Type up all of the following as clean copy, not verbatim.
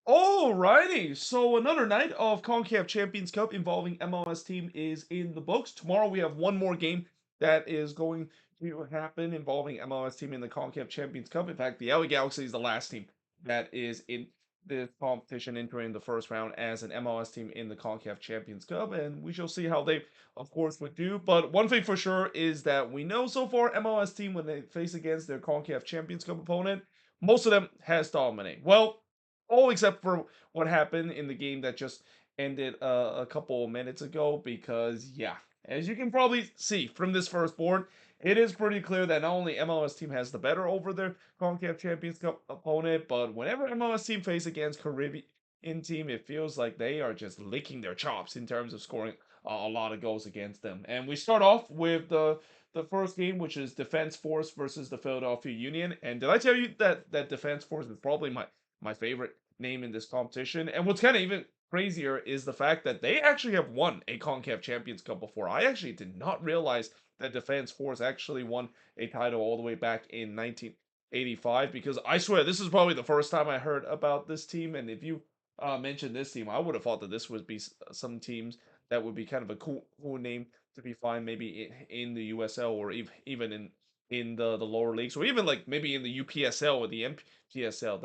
Alrighty, so another night of CONCACAF Champions Cup involving MLS team is in the books. Tomorrow we have one more game that is going to happen involving MLS team in the CONCACAF Champions Cup. In fact, the LA Galaxy is the last team that is in this competition entering the first round as an MLS team in the CONCACAF Champions Cup, and we shall see how they, of course, would do. But one thing for sure is that we know so far MLS team when they face against their CONCACAF Champions Cup opponent, most of them has dominated. Well, all except for what happened in the game that just ended a couple of minutes ago. Because, yeah, as you can probably see from this first board, it is pretty clear that not only MLS team has the better over their CONCACAF Champions Cup opponent, but whenever MLS team face against Caribbean team, it feels like they are just licking their chops in terms of scoring a lot of goals against them. And we start off with the first game, which is Defense Force versus the Philadelphia Union. And did I tell you that Defense Force is probably my favorite name in this competition? And what's kind of even crazier is the fact that they actually have won a CONCACAF Champions Cup before. I actually did not realize that Defense Force actually won a title all the way back in 1985, because I swear this is probably the first time I heard about this team. And if you mentioned this team, I would have thought that this would be some teams that would be kind of a cool name to be fine, maybe in the USL, or even in the lower leagues, or even like maybe in the UPSL or the MPSL,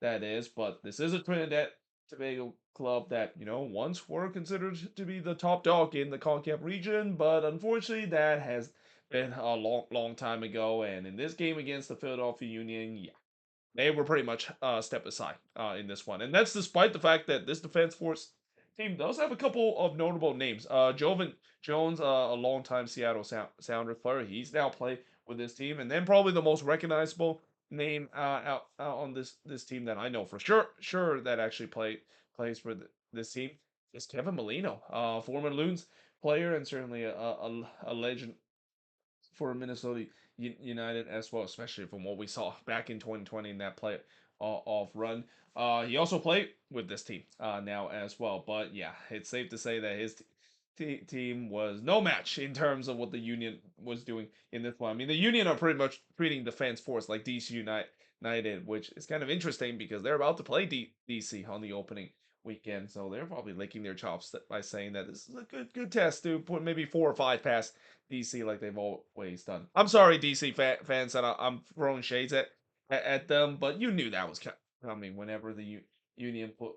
that is. But this is a Trinidad Tobago club that, once were considered to be the top dog in the CONCACAF region, but unfortunately that has been a long time ago. And in this game against the Philadelphia Union, yeah, they were pretty much step aside in this one. And that's despite the fact that this Defense Force team does have a couple of notable names. Jovan Jones, a longtime Seattle Sounders player, he's now played with this team. And then probably the most recognizable name out on this team that I know for sure that actually plays for this team is Kevin Molino, former Loons player and certainly a legend for Minnesota United as well, especially from what we saw back in 2020 in that play off run. He also played with this team now as well. But yeah, it's safe to say that his team was no match in terms of what the Union was doing in this one. I mean, the Union are pretty much treating Defense Force like DC United, which is kind of interesting because they're about to play DC on the opening weekend, so they're probably licking their chops by saying that this is a good test to put maybe 4 or 5 past DC like they've always done. I'm sorry, DC fans, that I'm throwing shades at them, but you knew that was coming whenever the Union put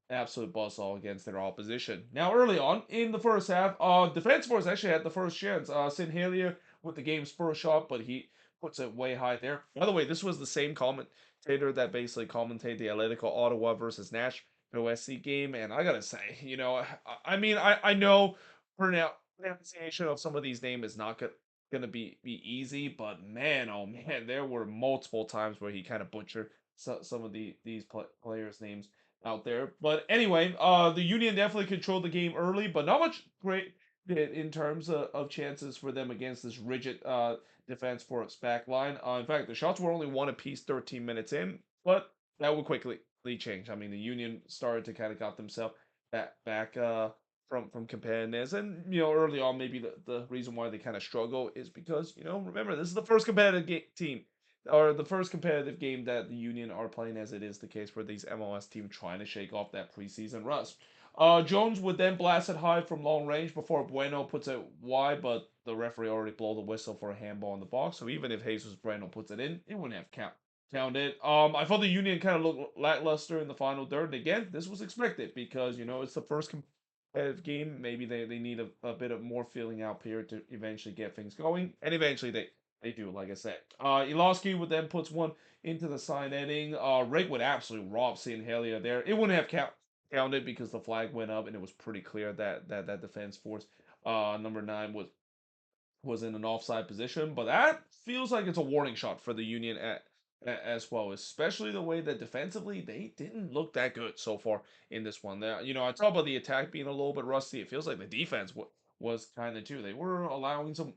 absolute buzz all against their opposition. Now, early on in the first half, Defense Force actually had the first chance. Sin Hillier with the game's first shot, but he puts it way high there. By the way, this was the same commentator that basically commentated the Atletico Ottawa versus Nashville SC game, and I gotta say, I mean, I know pronunciation of some of these names is not gonna be easy, but man, oh man, there were multiple times where he kind of butchered some of these players' names out there. But anyway, the Union definitely controlled the game early, but not much great in terms of chances for them against this rigid defense for its back line. In fact, the shots were only one apiece 13 minutes in, but that would quickly change. I mean, the Union started to kind of got themselves back from competitiveness. And early on, maybe the reason why they kind of struggle is because, remember, this is the first competitive team, or the first competitive game that the Union are playing, as it is the case for these MLS team trying to shake off that preseason rust. Jones would then blast it high from long range before Bueno puts it wide, but the referee already blew the whistle for a handball in the box. So even if Jesus Bueno puts it in, it wouldn't have counted. I thought the Union kind of looked lackluster in the final third. And again, this was expected because it's the first competitive game. Maybe they need a bit of more feeling out period to eventually get things going, and eventually they do, like I said. Ilowski would then puts one into the side netting. Rick would absolutely rob Helia there. It wouldn't have counted because the flag went up and it was pretty clear that defense force number 9 was in an offside position. But that feels like it's a warning shot for the Union as well, especially the way that defensively they didn't look that good so far in this one. I talk about the attack being a little bit rusty. It feels like the defense was kind of too. They were allowing some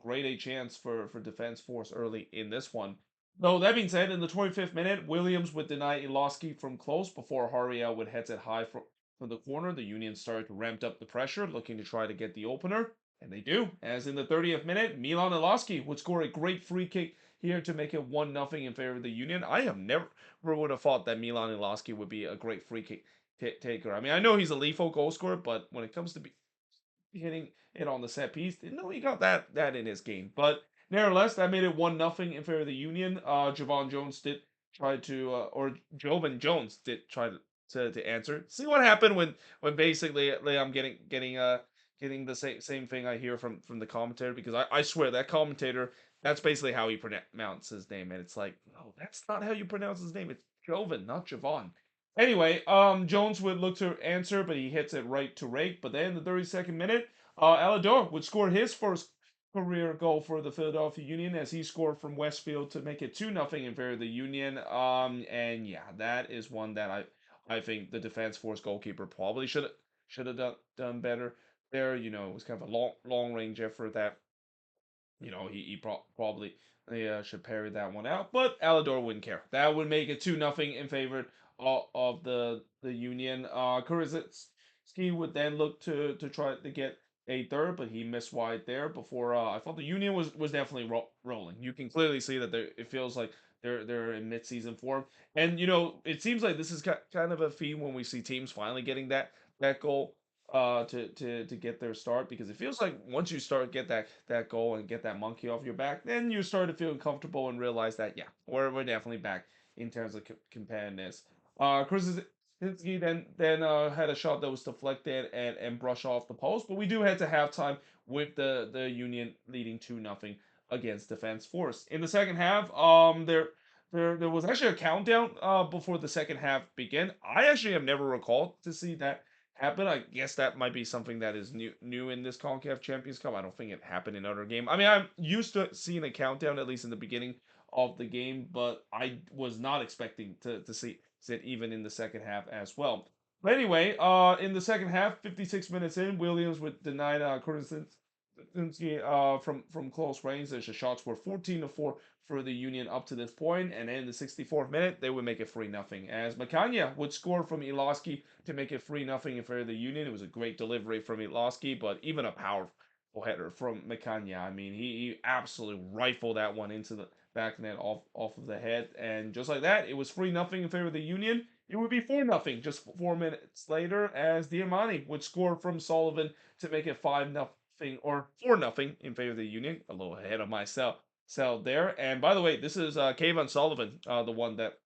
grade A chance for defense force early in this one. Though that being said, in the 25th minute, Williams would deny Ilowski from close before Hariel would head it high from the corner. The Union started to ramp up the pressure, looking to try to get the opener. And they do, as in the 30th minute, Milan Ilowski would score a great free kick here to make it 1-0 in favor of the Union. I have never would have thought that Milan Iloski would be a great free kick taker. I mean, I know he's a lethal goal scorer, but when it comes to hitting it on the set piece, didn't know he got that in his game. But nevertheless, that made it 1-0 in favor of the Union. Javon Jones did try to, or Jovan Jones did try to answer. See what happened when basically I'm getting the same thing I hear from the commentator, because I swear that commentator, that's basically how he pronounces his name, and it's like, no, that's not how you pronounce his name. It's Jovan, not Javon. Anyway, Jones would look to answer, but he hits it right to rake. But then in the 32nd minute, Alador would score his first career goal for the Philadelphia Union, as he scored from Westfield to make it 2-0 in favor of the Union. And yeah, that is one that I think the defense force goalkeeper probably should have done better there. It was kind of a long range effort that he probably should parry that one out, but Alador wouldn't care. That would make it 2-0 in favor of the Union. Kurizitsky would then look to try to get a third, but he missed wide there before. I thought the Union was definitely rolling. You can clearly see that it feels like they're in mid-season form, and it seems like this is kind of a theme when we see teams finally getting that goal to get their start, because it feels like once you start get that goal and get that monkey off your back, then you start to feel comfortable and realize that, yeah, we're definitely back in terms of competitiveness. Krasinski then had a shot that was deflected and brushed off the post, but we do head to halftime with the Union leading 2-0 against Defense Force. In the second half, there was actually a countdown before the second half began. I actually have never recalled to see that happen. I guess that might be something that is new in this CONCACAF Champions Cup. I don't think it happened in other game. I mean, I'm used to seeing a countdown at least in the beginning of the game, but I was not expecting to see it even in the second half as well. But anyway, in the second half, 56 minutes in, Williams would deny from close range. The shots were 14-4 for the Union up to this point, and in the 64th minute, they would make it 3-0. As Makanya would score from Iloski to make it 3-0 in favor of the Union. It was a great delivery from Iloski, but even a powerful header from Makanya. I mean, he absolutely rifled that one into the back net off of the head, and just like that, it was 3-0 in favor of the Union. It would be 4-0 just 4 minutes later, as Diamani would score from Sullivan to make it 5-0 or 4-0 in favor of the Union. A little ahead of myself there. And by the way, this is Kayvon Sullivan, the one that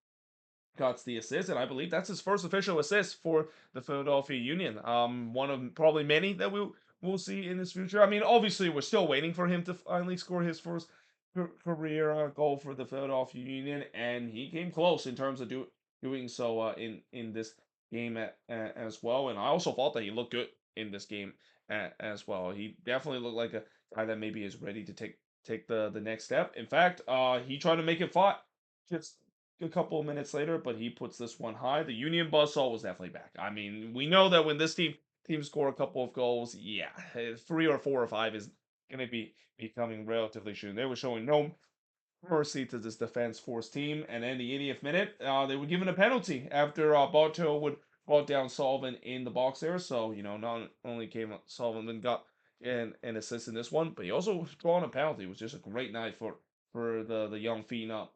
got the assist, and I believe that's his first official assist for the Philadelphia Union. One of probably many that we'll see in his future. I mean, obviously, we're still waiting for him to finally score his first career goal for the Philadelphia Union, and he came close in terms of doing so in this game as well. And I also thought that he looked good in this game as well. He definitely looked like a guy that maybe is ready to take the next step. In fact, he tried to make it fought just a couple of minutes later, but he puts this one high. The Union buzzsaw was definitely back. I mean, we know that when this team score a couple of goals, yeah, 3 or 4 or 5 is going to be coming relatively soon. They were showing no mercy to this defense force team, and in the 80th minute, they were given a penalty after Bartow would brought down Sullivan in the box there. So not only came Sullivan got an assist in this one, but he also drawn a penalty. It was just a great night for the young phenom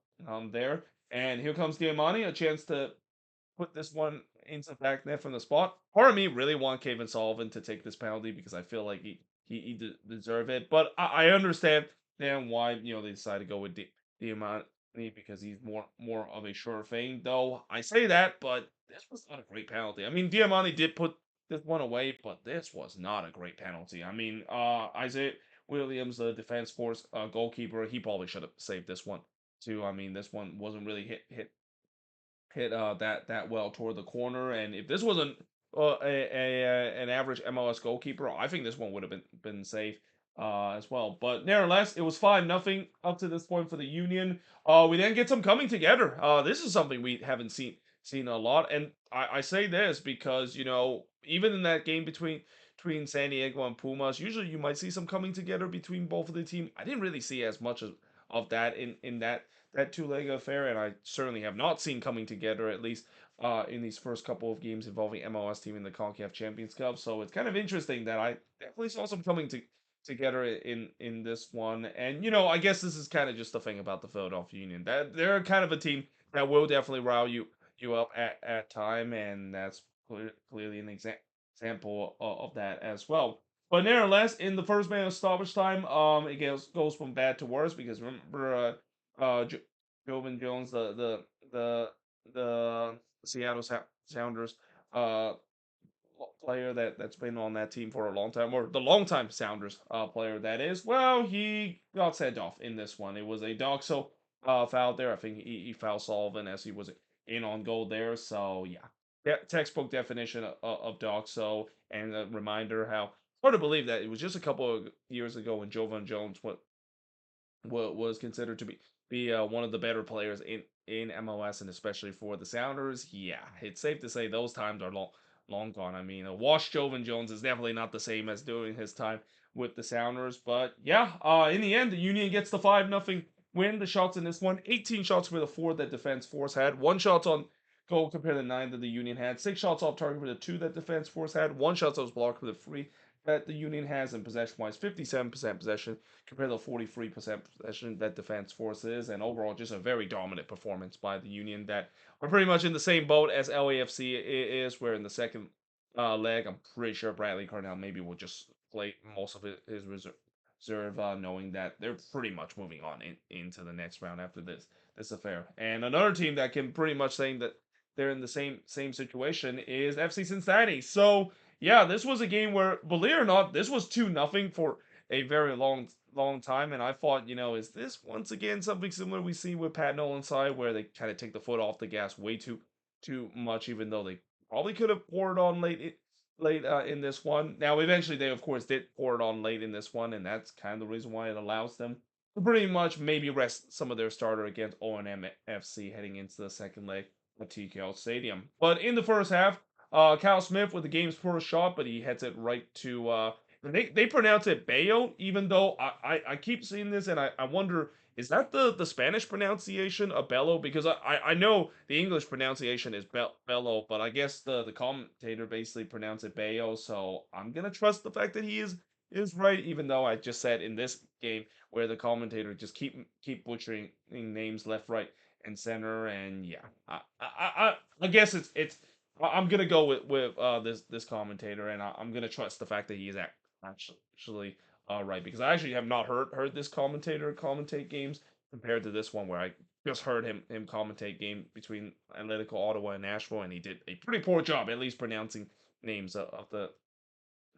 there. And here comes Diamani, a chance to put this one into the back net from the spot. Part of me really want Kevin Sullivan to take this penalty, because I feel like he deserve it. But I understand then why they decided to go with Diamani, because he's more of a sure thing. Though I say that, but this was not a great penalty. I mean, Diamani did put this one away, but this was not a great penalty. I mean, Isaiah Williams, the defense force goalkeeper, he probably should have saved this one too. I mean, this one wasn't really hit that well toward the corner. And if this wasn't an average MLS goalkeeper, I think this one would have been safe as well. But nevertheless, it was 5-0 up to this point for the Union. We then get some coming together. This is something we haven't seen a lot, and I say this because even in that game between San Diego and Pumas, usually you might see some coming together between both of the team. I didn't really see as much of that in that two-leg affair, and I certainly have not seen coming together, at least in these first couple of games involving MLS team in the CONCACAF Champions Cup. So it's kind of interesting that I definitely saw some together in this one. And I guess this is kind of just the thing about the Philadelphia Union, that they're kind of a team that will definitely rile you up at time, and that's clearly an example of that as well. But nevertheless, in the first man of stoppage time, it goes from bad to worse, because remember, Jovan Jones, the Seattle Sounders, uh player that's been on that team for a long time, or the longtime Sounders player that is. Well, he got sent off in this one. It was a Doxo foul there. I think he fouled Sullivan as he was in on goal there. So yeah, textbook definition of Doxo, and a reminder how hard to believe that it was just a couple of years ago when Jovan Jones was considered to be one of the better players in MLS, and especially for the Sounders. Yeah, it's safe to say those times are long gone. I mean, a washed Jovan Jones is definitely not the same as during his time with the Sounders. But yeah, in the end, the Union gets the 5-0 win. The shots in this one, 18 shots for the 4 that Defense Force had, 1 shot on goal compared to 9 that the Union had, 6 shots off target for the 2 that Defense Force had, 1 shot that was blocked for the 3 that the Union has, and possession-wise, 57% possession compared to 43% possession that Defense Force is, and overall just a very dominant performance by the Union that are pretty much in the same boat as LAFC is, where in the second leg, I'm pretty sure Bradley Carnell maybe will just play most of his reserve, knowing that they're pretty much moving on into the next round after this affair. And another team that can pretty much say that they're in the same situation is FC Cincinnati. So yeah, this was a game where, believe it or not, this was 2-0 for a very long time, and I thought, is this once again something similar we see with Pat Nolan's side, where they kind of take the foot off the gas way too much, even though they probably could have poured on late in this one. Now, eventually, they of course did pour it on late in this one, and that's kind of the reason why it allows them to pretty much maybe rest some of their starter against O&M FC heading into the second leg at TKL Stadium. But in the first half, Kyle Smith with the game's first shot, but he heads it right to they pronounce it Bayo, even though I keep seeing this, and I wonder, is that the Spanish pronunciation of Bello? Because I know the English pronunciation is Bello, but I guess the commentator basically pronounced it Bayo, so I'm gonna trust the fact that he is right, even though I just said in this game where the commentator just keep butchering names left, right, and center, and yeah, I guess I'm gonna go with this commentator, and I'm gonna trust the fact that he is actually right, because I actually have not heard this commentator commentate games compared to this one, where I just heard him commentate game between Atletico Ottawa and Nashville, and he did a pretty poor job at least pronouncing names of the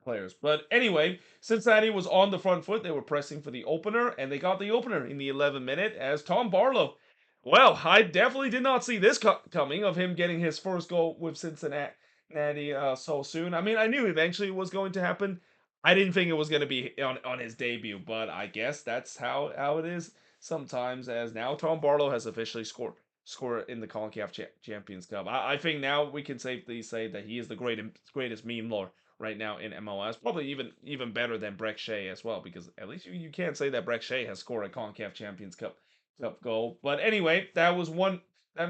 players. But anyway, Cincinnati was on the front foot. They were pressing for the opener, and they got the opener in the 11th minute as Tom Barlow. Well, I definitely did not see this coming, of him getting his first goal with Cincinnati so soon. I mean, I knew eventually it was going to happen. I didn't think it was going to be on his debut, but I guess that's how it is sometimes. As now Tom Barlow has officially scored in the CONCACAF Champions Cup. I think now we can safely say that he is the greatest meme lord right now in MLS. Probably even better than Breck Shea as well, because at least you can't say that Breck Shea has scored a CONCACAF Champions Cup goal. But anyway, that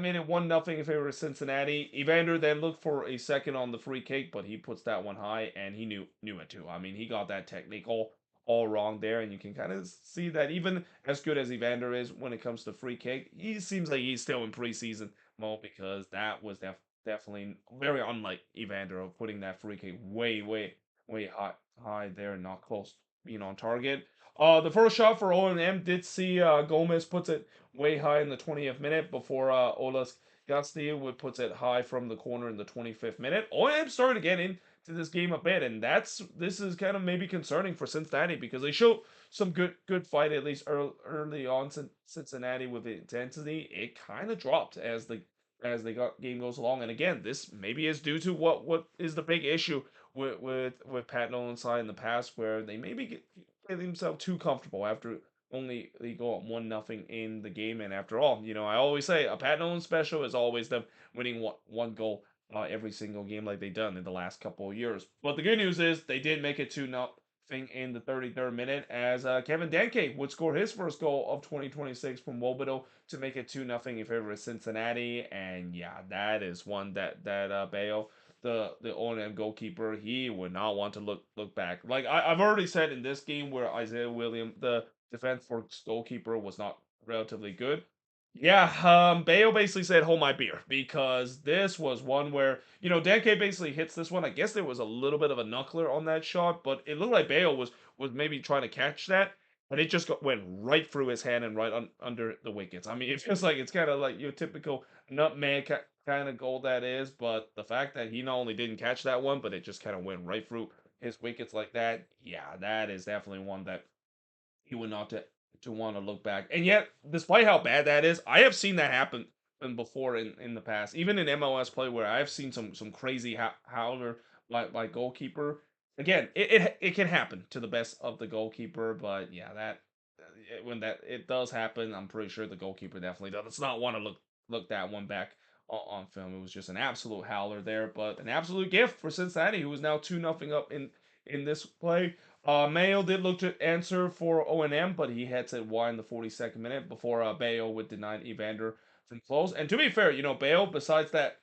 made it 1-0 in favor of Cincinnati. Evander then looked for a second on the free kick, but he puts that one high, and he knew it too. I mean, he got that technique all wrong there, and you can kind of see that even as good as Evander is when it comes to free kick, he seems like he's still in preseason mode, because that was definitely very unlike Evander of putting that free kick way high there and not close being on target. The first shot for O&M did see Gomez puts it way high in the 20th minute before Olas Gasti would puts it high from the corner in the 25th minute. O&M started to get into this game a bit, and this is kind of maybe concerning for Cincinnati, because they show some good fight at least early on. Cincinnati with the intensity, it kind of dropped as the game goes along. And again, this maybe is due to what is the big issue with Pat Nolan's side in the past, where they maybe get themselves too comfortable after only they go up 1-0 in the game. And after all, I always say a Pat Nolan special is always them winning one goal every single game like they've done in the last couple of years. But the good news is they did make it 2-0 in the 33rd minute, as Kevin Danke would score his first goal of 2026 from Wobedo to make it 2-0 in favor of Cincinnati. And yeah, that is one that Bayo the O&M goalkeeper, he would not want to look back. Like I've already said in this game where Isaiah William, the defense for goalkeeper, was not relatively good. Yeah, Bayo basically said, "Hold my beer," because this was one where Danke basically hits this one. I guess there was a little bit of a knuckler on that shot, but it looked like Bayo was maybe trying to catch that, and it just went right through his hand and right under the wickets. I mean, it feels like it's kind of like your typical nutmeg kind of goal that is, but the fact that he not only didn't catch that one, but it just kind of went right through his wickets like that, yeah, that is definitely one that he would not to want to look back. And yet, despite how bad that is, I have seen that happen before in the past, even in MLS play, where I've seen some crazy howler like goalkeeper. Again, it can happen to the best of the goalkeeper, but yeah, when that it does happen, I'm pretty sure the goalkeeper definitely does not want to look that one back on film. It was just an absolute howler there, but an absolute gift for Cincinnati, who is now 2-0 up in this play. Mayo did look to answer for O&M, but he had to wide in the 42nd minute before Bayo would deny Evander from close. And to be fair, Bayo, besides that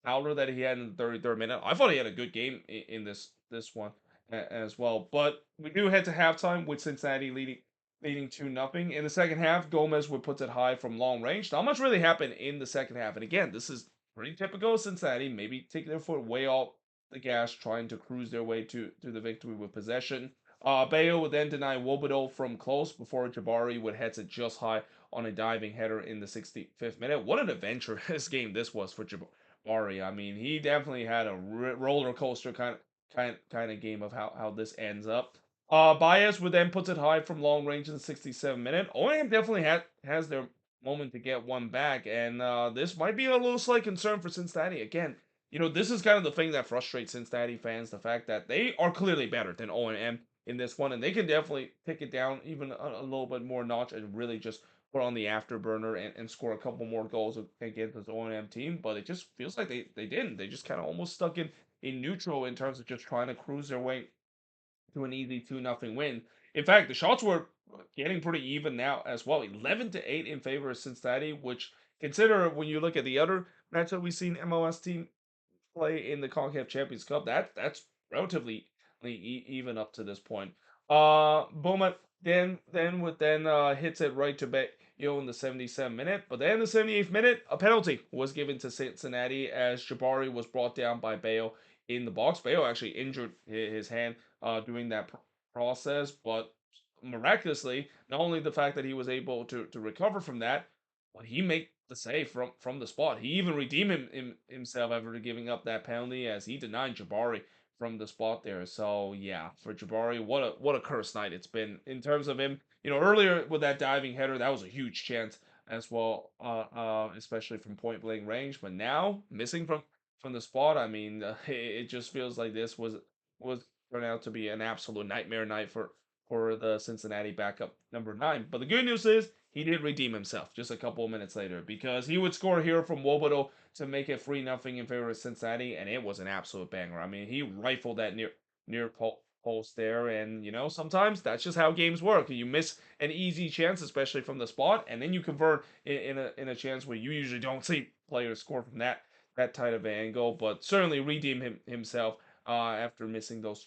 howler that he had in the 33rd minute, I thought he had a good game in this one as well. But we do head to halftime with Cincinnati leading 2-0. In the second half, Gomez would put it high from long range. Not much really happened in the second half. And again, this is pretty typical of Cincinnati, maybe taking their foot way off the gas, trying to cruise their way to the victory with possession. Bayo would then deny Wobodo from close before Jabari would head it just high on a diving header in the 65th minute. What an adventurous game this was for Jabari. I mean, he definitely had a roller coaster kind of game of how this ends up. Baez would then put it high from long range in the 67th minute. OM definitely has their moment to get one back, and this might be a little slight concern for Cincinnati. Again, this is kind of the thing that frustrates Cincinnati fans, the fact that they are clearly better than O&M in this one, and they can definitely take it down even a little bit more notch and really just put on the afterburner and score a couple more goals against this O&M team. But it just feels like they didn't. They just kind of almost stuck in neutral in terms of just trying to cruise their way to an easy 2-0 win. In fact, the shots were getting pretty even now as well. 11-8 in favor of Cincinnati, which consider when you look at the other matchup we've seen MLS team play in the CONCACAF Champions Cup, that's relatively even up to this point. Beaumont then hits it right to Bayo in the 77th minute, but then in the 78th minute, a penalty was given to Cincinnati as Jabari was brought down by Bayo in the box. Bayo actually injured his hand during that process, but miraculously, not only the fact that he was able to recover from that, but he made the save from the spot. He even redeemed himself after giving up that penalty as he denied Jabari from the spot there. So yeah, for Jabari, what a cursed night it's been in terms of him. Earlier with that diving header, that was a huge chance as well, especially from point blank range. But now missing from the spot, I mean, it just feels like this was turned out to be an absolute nightmare night for the Cincinnati backup number 9. But the good news is he did redeem himself just a couple of minutes later because he would score here from Wobodo to make it 3-0 in favor of Cincinnati, and it was an absolute banger. I mean, he rifled that near post there, and sometimes that's just how games work. You miss an easy chance, especially from the spot, and then you convert in a chance where you usually don't see players score from that type of angle. But certainly redeem himself after missing those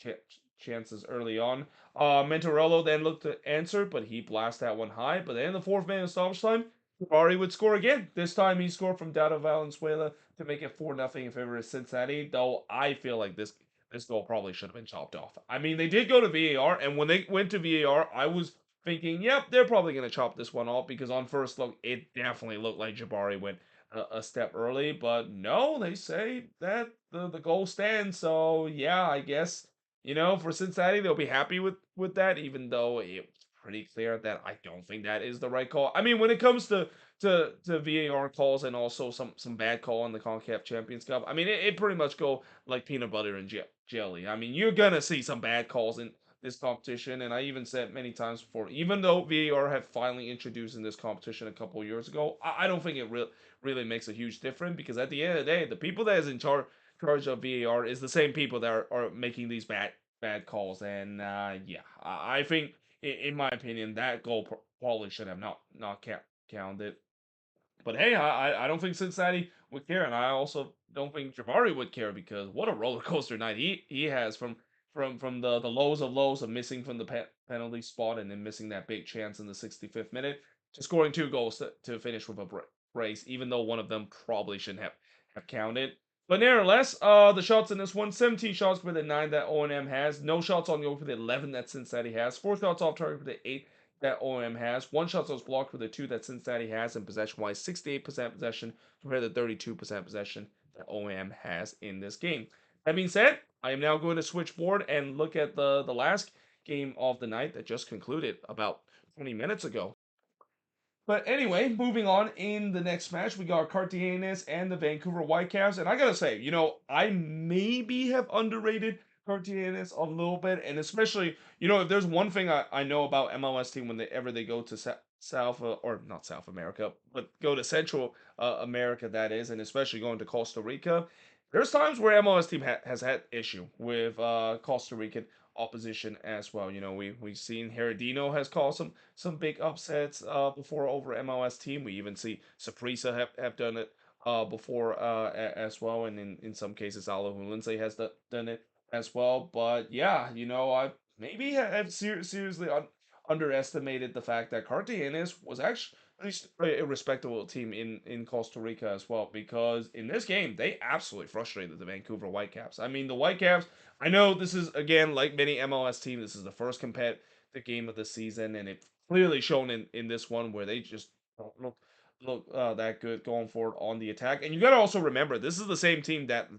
chances early on. Mentorello then looked to answer, but he blasted that one high. But then in the fourth minute of stoppage time, Ari would score again. This time he scored from Dado Valenzuela to make it 4-0 in favor of Cincinnati, though I feel like this goal probably should have been chopped off. I mean, they did go to VAR, and when they went to VAR, I was thinking, yep, they're probably going to chop this one off because on first look, it definitely looked like Jabari went a step early, but no, they say that the goal stands. So yeah, I guess for Cincinnati they'll be happy with that, even though it's pretty clear that I don't think that is the right call. I mean, when it comes to VAR calls and also some bad call in the CONCACAF Champions Cup, I mean it pretty much go like peanut butter and jelly. I mean you're gonna see some bad calls in this competition, and I even said many times before, even though VAR have finally introduced in this competition a couple years ago, I don't think it really makes a huge difference because at the end of the day, the people that is in charge of VAR is the same people that are making these bad calls, and yeah, I think in my opinion that goal probably should have not counted. But hey, I don't think Cincinnati would care, and I also don't think Jabari would care because what a roller coaster night he has from the lows of lows of missing from the penalty spot and then missing that big chance in the 65th minute to scoring 2 goals to finish with a brace, even though one of them probably shouldn't have counted. But nevertheless, the shots in this one, 17 shots for the 9 that O&M has, no shots on goal for the 11 that Cincinnati has, 4 shots off target for the 8 that O&M has, 1 shot was blocked for the 2 that Cincinnati has, and possession-wise, 68% possession compared to 32% possession that O&M has in this game. That being said, I am now going to switch board and look at the last game of the night that just concluded about 20 minutes ago. But anyway, moving on in the next match, we got Cartagenas and the Vancouver Whitecaps. And I gotta say, I maybe have underrated Cartagenas a little bit, and especially, if there's one thing I know about MLS team whenever they go to South or not South America, but go to Central America, that is, and especially going to Costa Rica. There's times where MLS team has had issue with Costa Rican opposition as well. We've seen Heredino has caused some big upsets before over MLS team. We even see Saprissa have done it before as well, and in some cases Alajuelense has done it as well. But yeah, I maybe have seriously underestimated the fact that Cartagenas was actually at least a respectable team in Costa Rica as well, because in this game they absolutely frustrated the Vancouver Whitecaps. I mean, the Whitecaps, I know this is, again, like many MLS teams, this is the first competitive game of the season, and it's clearly shown in this one where they just don't look that good going forward on the attack. And you got to also remember, this is the same team that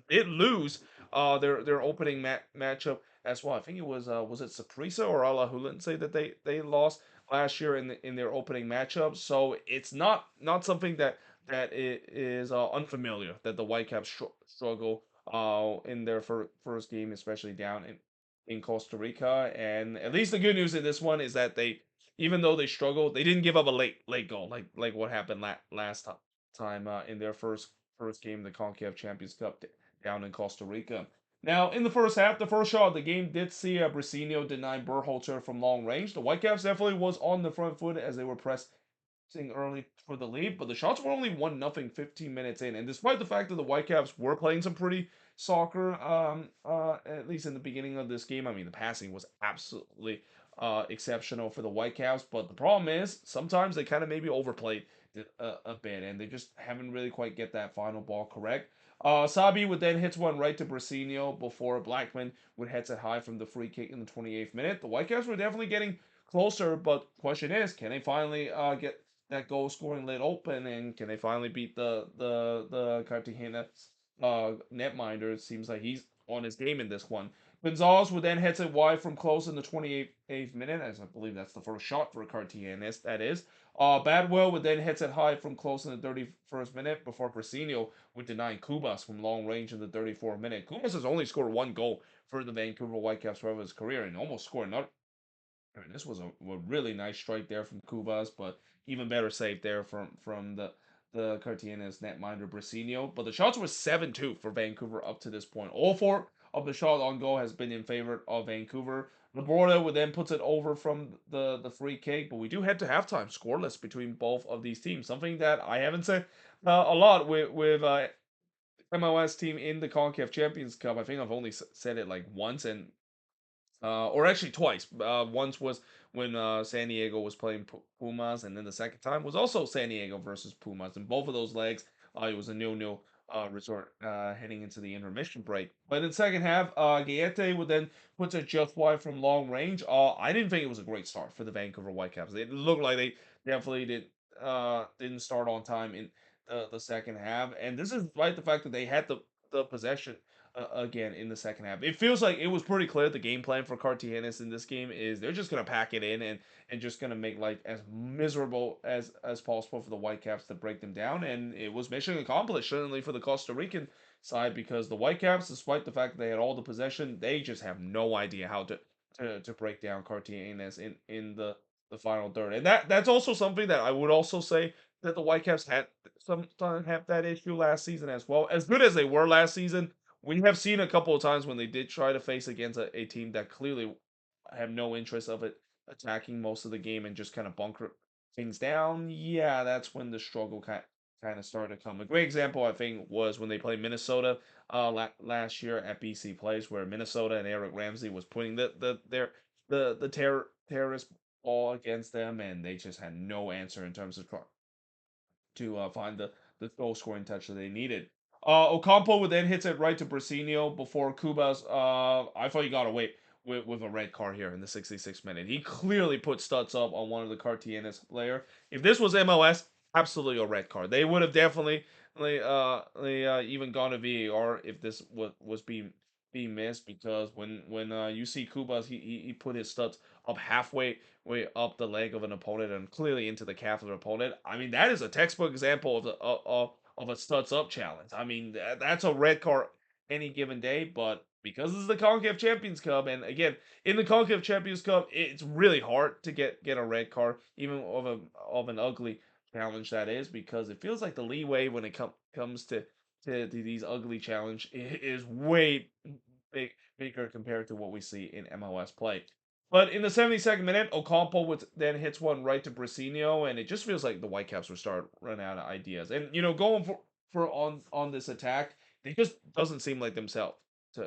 did lose their opening matchup as well. I think it was it Saprissa or Alajuelense that they lost last year in their opening matchup. So it's not something that it is unfamiliar that the Whitecaps struggle in their first game, especially down in Costa Rica. And at least the good news in this one is that even though they struggled, they didn't give up a late goal like what happened last time in their first game, the CONCACAF Champions Cup down in Costa Rica. Now, in the first half, the first shot of the game did see Briseño deny Berhalter from long range. The Whitecaps definitely was on the front foot as they were pressing early for the lead, but the shots were only 1-0 15 minutes in. And despite the fact that the Whitecaps were playing some pretty soccer, at least in the beginning of this game, I mean, the passing was absolutely exceptional for the Whitecaps. But the problem is sometimes they kind of maybe overplayed it a bit, and they just haven't really quite get that final ball correct. Sabi would then hit one right to Briseño before Blackman would head it high from the free kick in the 28th minute. The Whitecaps were definitely getting closer, but question is, can they finally get that goal scoring lid open, and can they finally beat the Cartagena netminder? It seems like he's on his game in this one. Gonzalez would then hit it wide from close in the 28th minute, as I believe that's the first shot for Cartagena, that is. Badwell would then hit it high from close in the 31st minute before Presino would deny Cubas from long range in the 34th minute. Cubas has only scored 1 goal for the Vancouver Whitecaps throughout his career and almost scored another. I mean, this was a really nice strike there from Cubas, but even better save there from the Cartagena netminder Briseño. But the shots were 7-2 for Vancouver up to this point. All 4 of the shot on goal has been in favor of Vancouver. Laborda would then puts it over from the free kick, but we do head to halftime scoreless between both of these teams. Something that I haven't said a lot with MLS team in the CONCACAF Champions Cup. I think I've only said it like once, and or actually twice. Once was when San Diego was playing Pumas, and then the second time was also San Diego versus Pumas. And both of those legs, it was a 0-0 resort heading into the intermission break. But in the second half, Gaete would then put it just wide from long range. I didn't think it was a great start for the Vancouver Whitecaps. It looked like they definitely didn't start on time in the second half, and this is despite the fact that they had the possession again in the second half. It feels like it was pretty clear the game plan for Cartagenas in this game is they're just gonna pack it in and just gonna make life as miserable as possible for the Whitecaps to break them down. And it was mission accomplished, certainly for the Costa Rican side, because the Whitecaps, despite the fact that they had all the possession, they just have no idea how to break down Cartagenas in the final third. And that's also something that I would also say that the Whitecaps had sometimes have that issue last season as well. As good as they were last season, we have seen a couple of times when they did try to face against a team that clearly have no interest of it attacking most of the game and just kind of bunker things down. Yeah, that's when the struggle kind of started to come. A great example, I think, was when they played Minnesota last year at BC Place, where Minnesota and Eric Ramsey was putting terrorist ball against them, and they just had no answer in terms of to find the goal scoring touch that they needed. Ocampo would then hits it right to Brasinio before Kubas. I thought he got away with a red card here in the 66th minute. He clearly put Stutz up on one of the Cartienes player. If this was MLS, absolutely a red card. They would have definitely even gone to VAR if this was being missed, because when you see Kubas, he put his Stutz up halfway way up the leg of an opponent and clearly into the calf of an opponent. I mean, that is a textbook example of a studs up challenge. I mean, that's a red card any given day, but because this is the CONCACAF Champions Cup, and again, in the CONCACAF Champions Cup, it's really hard to get a red card, even of an ugly challenge that is, because it feels like the leeway when it comes to these ugly challenge is way bigger compared to what we see in MLS play. But in the 72nd minute, Ocampo then hits one right to Brasinio, and it just feels like the Whitecaps were starting running out of ideas. And going for on this attack, they just doesn't seem like themselves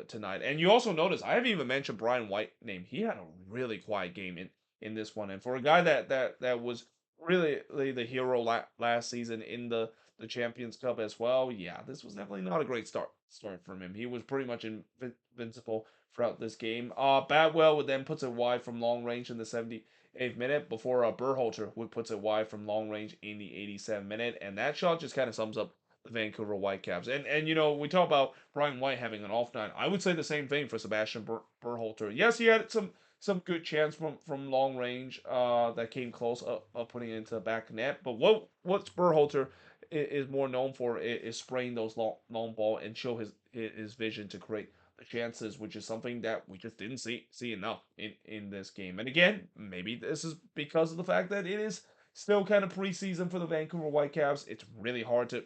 tonight. And you also notice I haven't even mentioned Brian White name. He had a really quiet game in this one, and for a guy that was really the hero last season in the Champions Cup as well, yeah, this was definitely not a great start from him. He was pretty much invincible throughout this game. Badwell would then puts it wide from long range in the 78th minute before Berhalter would puts it wide from long range in the 87th minute, and that shot just kind of sums up the Vancouver Whitecaps. And we talk about Brian White having an off night. I would say the same thing for Sebastian Berhalter. Yes, he had some good chance from long range that came close up putting it into the back net. But what's Berhalter is more known for is spraying those long ball and show his vision to create the chances, which is something that we just didn't see enough in this game. And again, maybe this is because of the fact that it is still kind of preseason for the Vancouver Whitecaps. It's really hard to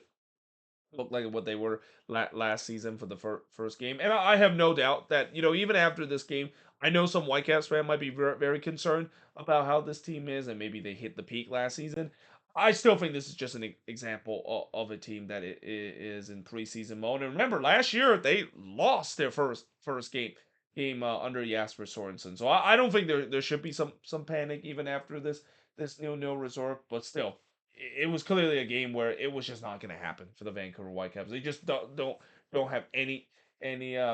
look like what they were last season for the first game. And I have no doubt that, even after this game, I know some Whitecaps fan might be very, very concerned about how this team is, and maybe they hit the peak last season. I still think this is just an example of a team that is in preseason mode. And remember, last year they lost their first game under Jasper Sorensen. So I don't think there should be some panic even after this nil result. But still, it was clearly a game where it was just not going to happen for the Vancouver Whitecaps. They just don't have any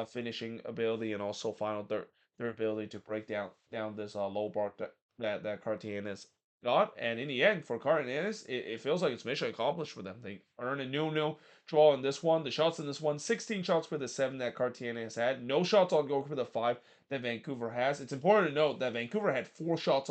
finishing ability, and also final their ability to break down this low bar that Cartagena got. And in the end, for Cartagena, it feels like it's mission accomplished for them. They earn a 0-0 draw in this one. The shots in this one, 16 shots for the 7 that Cartagena has had. No shots on goal for the 5 that Vancouver has. It's important to note that Vancouver had 4 shots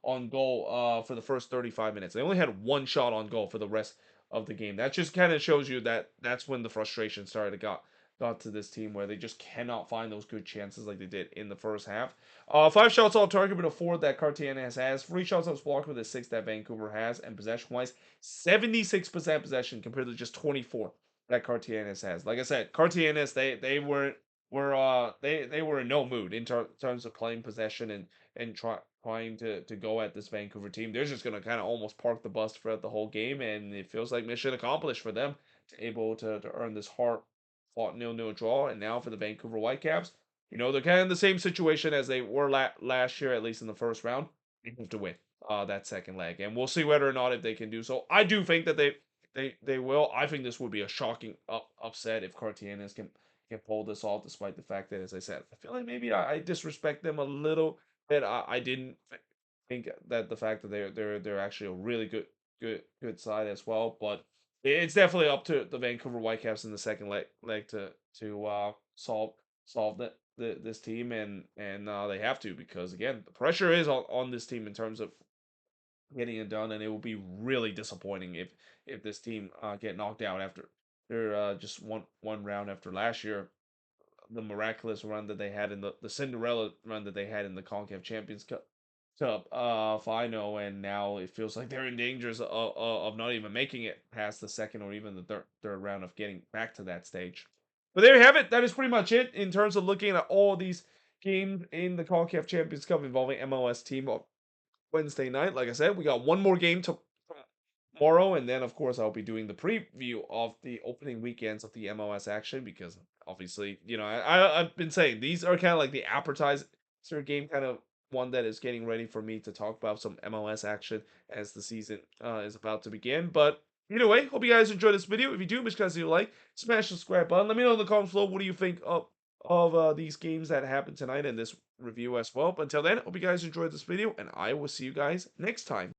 on goal for the first 35 minutes. They only had 1 shot on goal for the rest of the game. That just kind of shows you that that's when the frustration started to got to this team, where they just cannot find those good chances like they did in the first half. 5 shots off target with a 4 that Cartagena has. 3 shots off blocked with a 6 that Vancouver has. And possession-wise, 76% possession compared to just 24 that Cartagena has. Like I said, Cartagena, they were in no mood in terms of playing possession and trying to go at this Vancouver team. They're just going to kind of almost park the bus throughout the whole game, and it feels like mission accomplished for them, able to earn this hard-fought 0-0 draw. And now for the Vancouver Whitecaps, they're kind of in the same situation as they were last year, at least in the first round. They have to win that second leg, and we'll see whether or not if they can do so. I do think that they will. I think this would be a shocking upset if Cartagenas can pull this off, despite the fact that, as I said, I feel like maybe I disrespect them a little bit. I didn't think that the fact that they're actually a really good side as well, but it's definitely up to the Vancouver Whitecaps in the second leg to solve this team, and they have to, because again the pressure is on this team in terms of getting it done, and it will be really disappointing if this team get knocked out after they're just one round after last year, the miraculous run that they had in the Cinderella run that they had in the CONCACAF Champions Cup final, and now it feels like they're in danger of not even making it past the second or even the third round of getting back to that stage. But there you have it. That is pretty much it in terms of looking at all these games in the CONCACAF Champions Cup involving MLS team on Wednesday night. Like I said, we got one more game tomorrow, and then of course I'll be doing the preview of the opening weekends of the MLS action because obviously, I've been saying these are kind of like the appetizer game, kind of one that is getting ready for me to talk about some MLS action as the season is about to begin. But either way, hope you guys enjoyed this video. If you do, make sure you like, smash the subscribe button. Let me know in the comments below what do you think of these games that happened tonight and this review as well. But until then, hope you guys enjoyed this video, and I will see you guys next time.